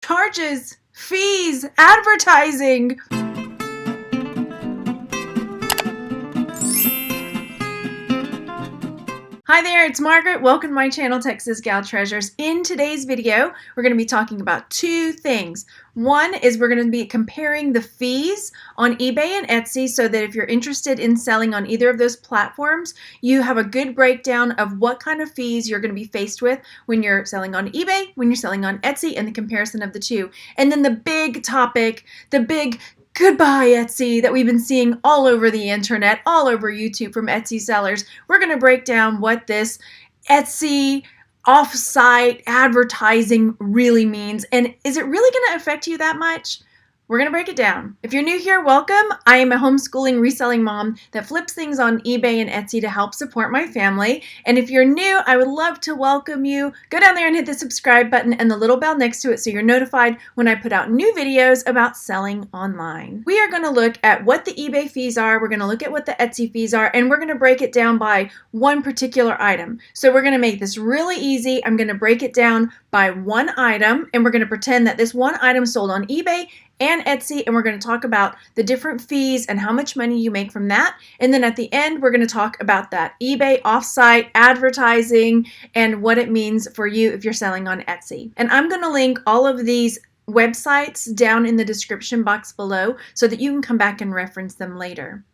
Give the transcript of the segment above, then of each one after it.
charges, fees, advertising. Hi there, it's Margaret. Welcome to my channel, Texas Gal Treasures. In today's video, we're going to be talking about two things. One is we're going to be comparing the fees on eBay and Etsy so that if you're interested in selling on either of those platforms, you have a good breakdown of what kind of fees you're going to be faced with when you're selling on eBay, when you're selling on Etsy, and the comparison of the two. And then the big topic, the big goodbye Etsy that we've been seeing all over the internet, all over YouTube from Etsy sellers. We're going to break down what this Etsy offsite advertising really means, and is it really going to affect you that much? We're going to break it down. If you're new here, welcome. I am a homeschooling reselling mom that flips things on eBay and Etsy to help support my family. And if you're new, I would love to welcome you. Go down there and hit the subscribe button and the little bell next to it so you're notified when I put out new videos about selling online. We are going to look at what the eBay fees are, we're going to look at what the Etsy fees are, and we're going to break it down by one particular item. So we're going to make this really easy. I'm going to break it down by one item, and we're going to pretend that this one item sold on eBay and Etsy, and we're going to talk about the different fees and how much money you make from that. And then at the end, we're going to talk about that eBay offsite advertising and what it means for you if you're selling on Etsy. And I'm going to link all of these websites down in the description box below so that you can come back and reference them later.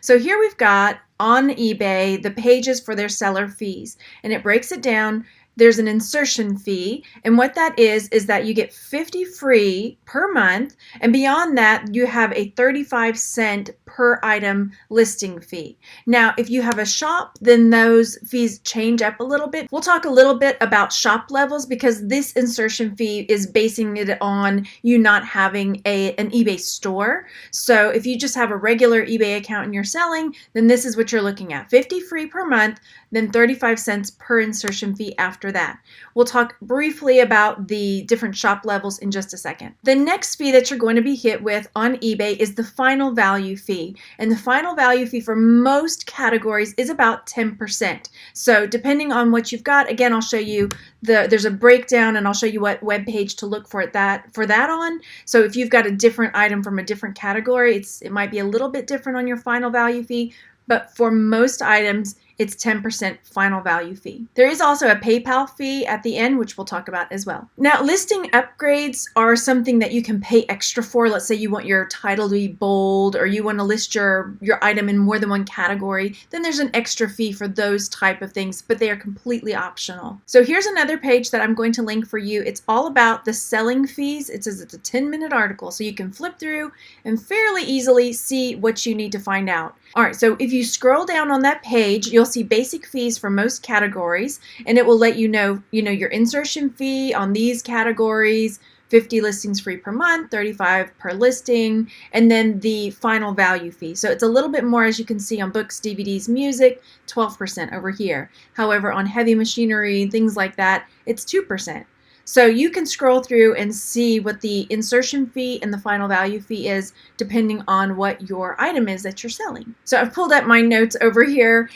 So here we've got on eBay the pages for their seller fees, and it breaks it down. There's an insertion fee, and what that is that you get 50 free per month, and beyond that you have a 35-cent per item listing fee. Now if you have a shop, then those fees change up a little bit. We'll talk a little bit about shop levels because this insertion fee is basing it on you not having an eBay store. So if you just have a regular eBay account and you're selling, then this is what you're looking at: 50 free per month, then 35 cents per insertion fee after that. We'll talk briefly about the different shop levels in just a second. The next fee that you're going to be hit with on eBay is the final value fee. And the final value fee for most categories is about 10%. So depending on what you've got, again, I'll show you there's a breakdown and I'll show you what web page to look for that on. So if you've got a different item from a different category, it might be a little bit different on your final value fee, but for most items, it's 10% final value fee. There is also a PayPal fee at the end, which we'll talk about as well. Now, listing upgrades are something that you can pay extra for. Let's say you want your title to be bold, or you want to list your item in more than one category. Then there's an extra fee for those type of things, but they are completely optional. So here's another page that I'm going to link for you. It's all about the selling fees. It says it's a 10-minute article, so you can flip through and fairly easily see what you need to find out. All right, so if you scroll down on that page, you'll see basic fees for most categories, and it will let you know your insertion fee on these categories, 50 listings free per month, 35 per listing, and then the final value fee. So it's a little bit more, as you can see, on books, DVDs, music, 12% over here. However, on heavy machinery, things like that, it's 2%. So you can scroll through and see what the insertion fee and the final value fee is depending on what your item is that you're selling. So I've pulled up my notes over here.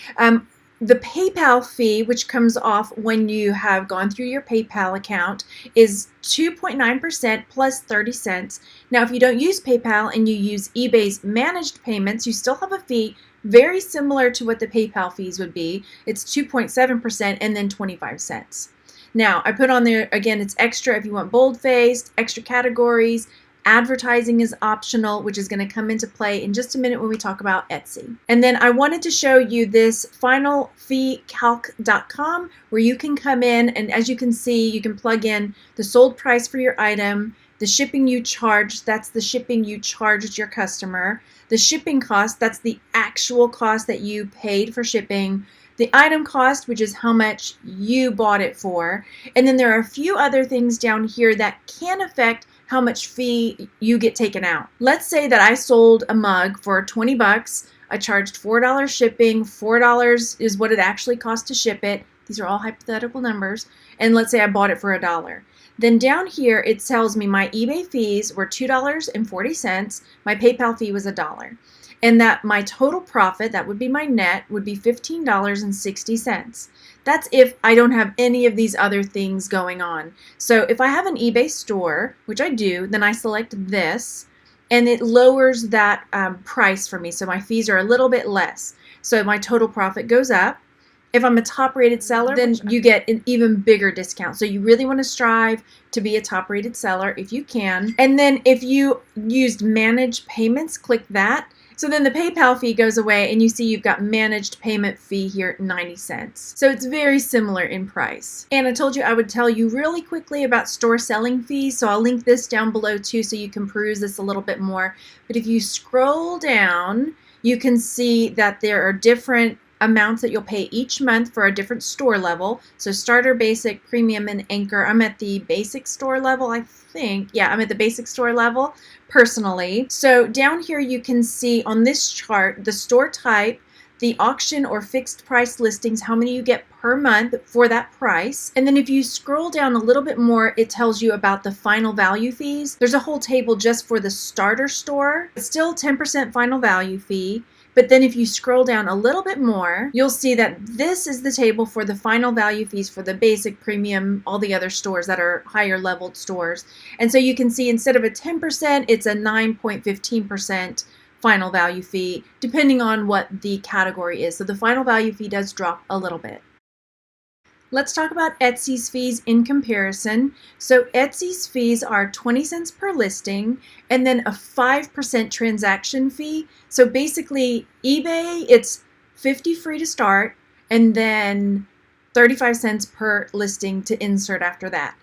The PayPal fee, which comes off when you have gone through your PayPal account, is 2.9% plus 30 cents. Now, if you don't use PayPal and you use eBay's managed payments, you still have a fee very similar to what the PayPal fees would be. It's 2.7% and then 25 cents. Now, I put on there, again, it's extra if you want bold-faced, extra categories. Advertising is optional, which is going to come into play in just a minute when we talk about Etsy. And then I wanted to show you this finalfeecalc.com where you can come in, and as you can see, you can plug in the sold price for your item, the shipping you charge, that's the shipping you charged your customer, the shipping cost, that's the actual cost that you paid for shipping, the item cost, which is how much you bought it for, and then there are a few other things down here that can affect how much fee you get taken out. Let's say that I sold a mug for 20 bucks. I charged $4 shipping. $4 is what it actually cost to ship it. These are all hypothetical numbers. And let's say I bought it for $1. Then down here, it tells me my eBay fees were $2.40. My PayPal fee was $1. And that my total profit, that would be my net, would be $15.60. That's if I don't have any of these other things going on. So if I have an eBay store, which I do, then I select this, and it lowers that price for me. So my fees are a little bit less. So my total profit goes up. If I'm a top rated seller, then you get an even bigger discount. So you really want to strive to be a top rated seller if you can. And then if you used managed payments, click that. So then the PayPal fee goes away and you see you've got managed payment fee here, 90 cents. So it's very similar in price. And I told you I would tell you really quickly about store selling fees. So I'll link this down below too so you can peruse this a little bit more. But if you scroll down, you can see that there are different amounts that you'll pay each month for a different store level. So starter, basic, premium, and anchor. I'm at the basic store level, I think. Yeah, I'm at the basic store level personally. So down here you can see on this chart the store type, the auction or fixed price listings, how many you get per month for that price. And then if you scroll down a little bit more, it tells you about the final value fees. There's a whole table just for the starter store. It's still 10% final value fee. But then if you scroll down a little bit more, you'll see that this is the table for the final value fees for the basic, premium, all the other stores that are higher leveled stores. And so you can see instead of a 10%, it's a 9.15% final value fee, depending on what the category is. So the final value fee does drop a little bit. Let's talk about Etsy's fees in comparison. So Etsy's fees are 20 cents per listing and then a 5% transaction fee. So basically eBay, it's 50 free to start and then 35 cents per listing to insert after that.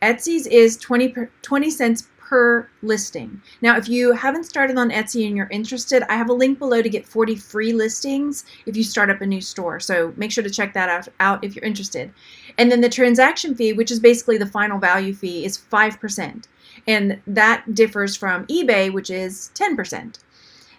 Etsy's is 20 cents per listing. Now, if you haven't started on Etsy and you're interested, I have a link below to get 40 free listings if you start up a new store. So make sure to check that out if you're interested. And then the transaction fee, which is basically the final value fee, is 5%. And that differs from eBay, which is 10%.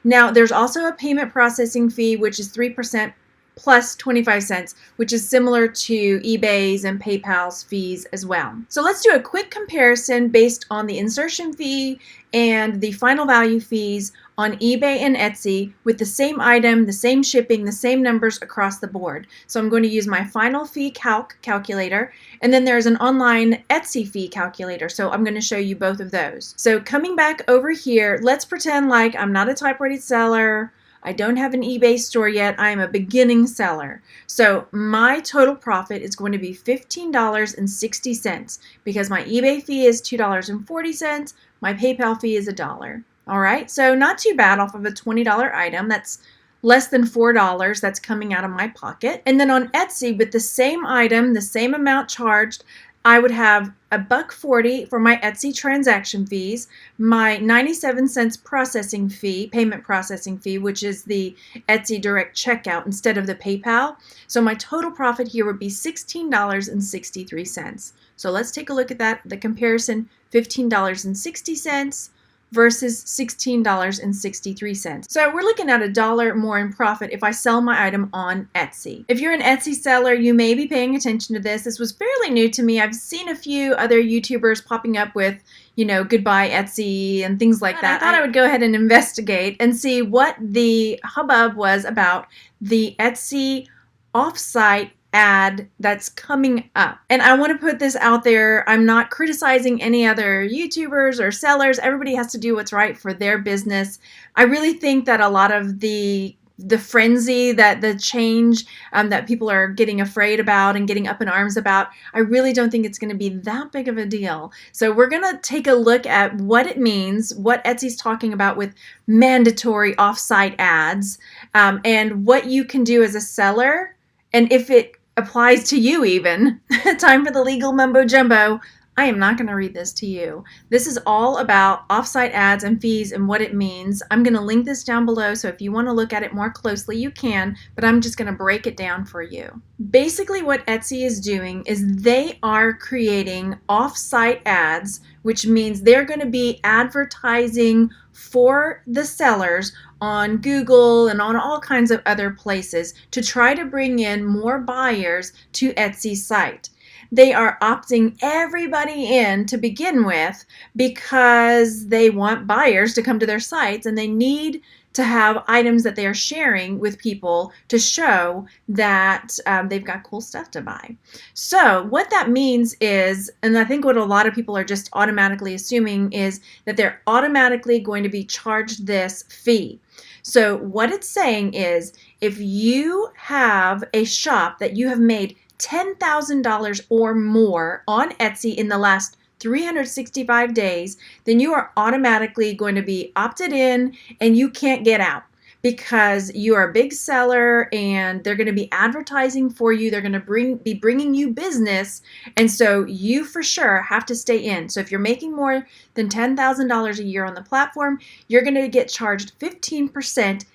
Now, there's also a payment processing fee, which is 3% plus 25 cents, which is similar to eBay's and PayPal's fees as well. So let's do a quick comparison based on the insertion fee and the final value fees on eBay and Etsy with the same item, the same shipping, the same numbers across the board. So I'm going to use my final fee calculator, and then there's an online Etsy fee calculator. So I'm going to show you both of those. So coming back over here, let's pretend like I'm not a type-rated seller. I don't have an eBay store yet. I am a beginning seller. So my total profit is going to be $15.60 because my eBay fee is $2.40. My PayPal fee is $1. All right, so not too bad off of a $20 item. That's less than $4 that's coming out of my pocket. And then on Etsy, with the same item, the same amount charged, I would have $1.40 for my Etsy transaction fees, my 97 cents processing fee, payment processing fee, which is the Etsy direct checkout instead of the PayPal. So my total profit here would be $16.63. So let's take a look at that, the comparison, $15.60 versus $16.63. So we're looking at $1 more in profit if I sell my item on Etsy. If you're an Etsy seller, you may be paying attention to this. This was fairly new to me. I've seen a few other YouTubers popping up with, goodbye Etsy and things like that. I thought I would go ahead and investigate and see what the hubbub was about the Etsy offsite ad that's coming up. And I want to put this out there. I'm not criticizing any other YouTubers or sellers. Everybody has to do what's right for their business. I really think that a lot of the frenzy, that the change that people are getting afraid about and getting up in arms about, I really don't think it's going to be that big of a deal. So we're going to take a look at what it means, what Etsy's talking about with mandatory offsite ads, and what you can do as a seller, and if it applies to you even. Time for the legal mumbo jumbo. I am not going to read this to you. This is all about offsite ads and fees and what it means. I'm going to link this down below, so if you want to look at it more closely, you can, but I'm just going to break it down for you. Basically, what Etsy is doing is they are creating offsite ads, which means they're going to be advertising for the sellers on Google and on all kinds of other places to try to bring in more buyers to Etsy's site. They are opting everybody in to begin with because they want buyers to come to their sites and they need to have items that they are sharing with people to show that they've got cool stuff to buy. So what that means is, and I think what a lot of people are just automatically assuming is that they're automatically going to be charged this fee. So what it's saying is, if you have a shop that you have made $10,000 or more on Etsy in the last 365 days, then you are automatically going to be opted in and you can't get out, because you are a big seller and they're going to be advertising for you. They're going to be bringing you business. And so you for sure have to stay in. So if you're making more than $10,000 a year on the platform, you're going to get charged 15%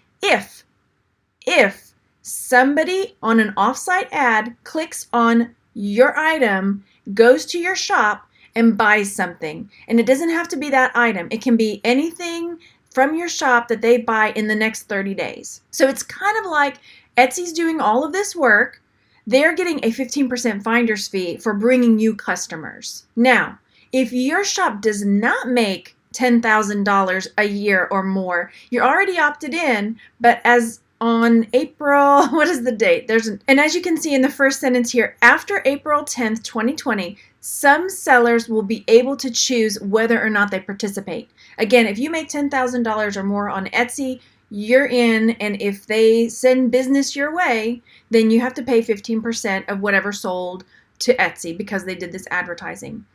if somebody on an offsite ad clicks on your item, goes to your shop, and buys something. And it doesn't have to be that item. It can be anything from your shop that they buy in the next 30 days. So it's kind of like Etsy's doing all of this work. They're getting a 15% finder's fee for bringing you customers. Now, if your shop does not make $10,000 a year or more, you're already opted in, but as on April, what is the date? And as you can see in the first sentence here, after April 10th, 2020, some sellers will be able to choose whether or not they participate. Again, if you make $10,000 or more on Etsy, you're in, and if they send business your way, then you have to pay 15% of whatever sold to Etsy because they did this advertising.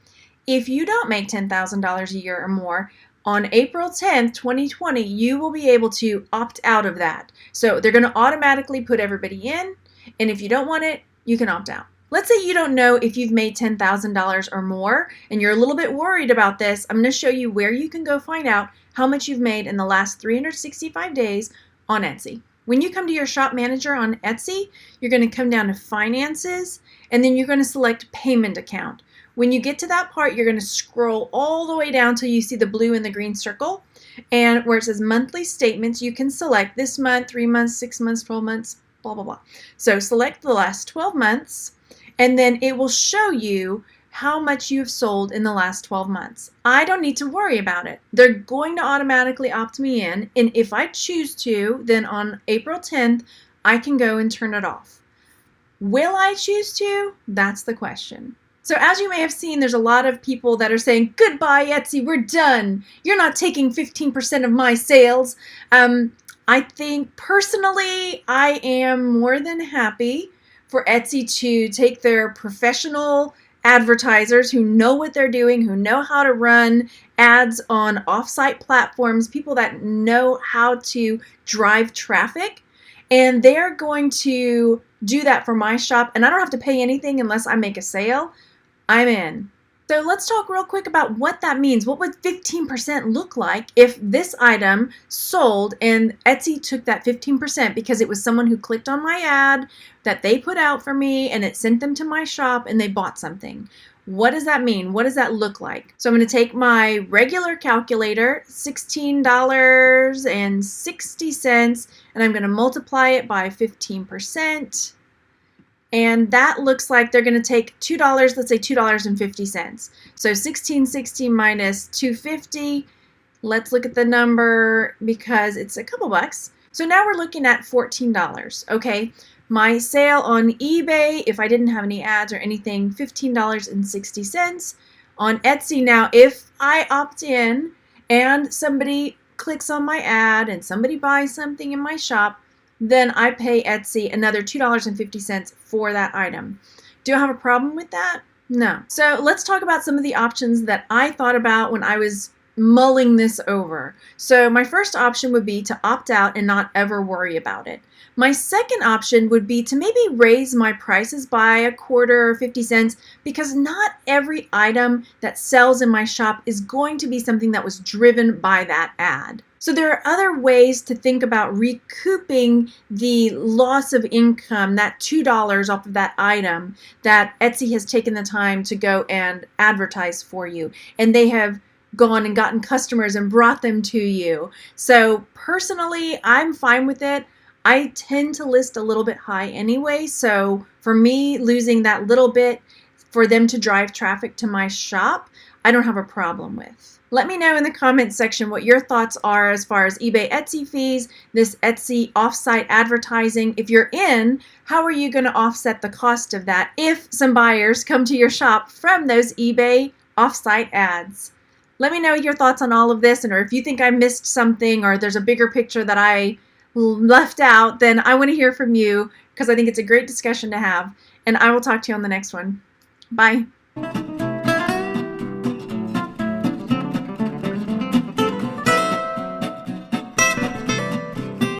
If you don't make $10,000 a year or more, on April 10th, 2020, you will be able to opt out of that. So they're going to automatically put everybody in, and if you don't want it, you can opt out. Let's say you don't know if you've made $10,000 or more, and you're a little bit worried about this. I'm going to show you where you can go find out how much you've made in the last 365 days on Etsy. When you come to your shop manager on Etsy, you're going to come down to Finances, and then you're going to select Payment Account. When you get to that part, you're going to scroll all the way down till you see the blue and the green circle. And where it says Monthly Statements, you can select this month, 3 months, 6 months, 12 months, blah, blah, blah. So select the last 12 months, and then it will show you how much you've sold in the last 12 months. I don't need to worry about it. They're going to automatically opt me in, and if I choose to, then on April 10th, I can go and turn it off. Will I choose to? That's the question. So as you may have seen, there's a lot of people that are saying, goodbye Etsy, we're done. You're not taking 15% of my sales. I think personally, I am more than happy for Etsy to take their professional advertisers who know what they're doing, who know how to run ads on offsite platforms, people that know how to drive traffic, and they're going to do that for my shop, and I don't have to pay anything unless I make a sale. I'm in. So let's talk real quick about what that means. What would 15% look like if this item sold and Etsy took that 15% because it was someone who clicked on my ad that they put out for me and it sent them to my shop and they bought something? What does that mean? What does that look like? So I'm going to take my regular calculator, $16.60, and I'm going to multiply it by 15%. And that looks like they're going to take $2, let's say $2.50. So $16.60 minus $2.50. Let's look at the number because it's a couple bucks. So now we're looking at $14. Okay. My sale on eBay, if I didn't have any ads or anything, $15.60. On Etsy now, if I opt in and somebody clicks on my ad and somebody buys something in my shop, then I pay Etsy another $2.50 for that item. Do I have a problem with that? No. So let's talk about some of the options that I thought about when I was mulling this over. So my first option would be to opt out and not ever worry about it. My second option would be to maybe raise my prices by a quarter or 50 cents, because not every item that sells in my shop is going to be something that was driven by that ad. So there are other ways to think about recouping the loss of income, that $2 off of that item that Etsy has taken the time to go and advertise for you. And they have gone and gotten customers and brought them to you. So personally, I'm fine with it. I tend to list a little bit high anyway. So for me, losing that little bit for them to drive traffic to my shop, I don't have a problem with. Let me know in the comments section what your thoughts are as far as eBay Etsy fees, this Etsy offsite advertising. If you're in, how are you going to offset the cost of that if some buyers come to your shop from those eBay offsite ads? Let me know your thoughts on all of this, and or if you think I missed something or there's a bigger picture that I left out, then I want to hear from you because I think it's a great discussion to have. And I will talk to you on the next one. Bye.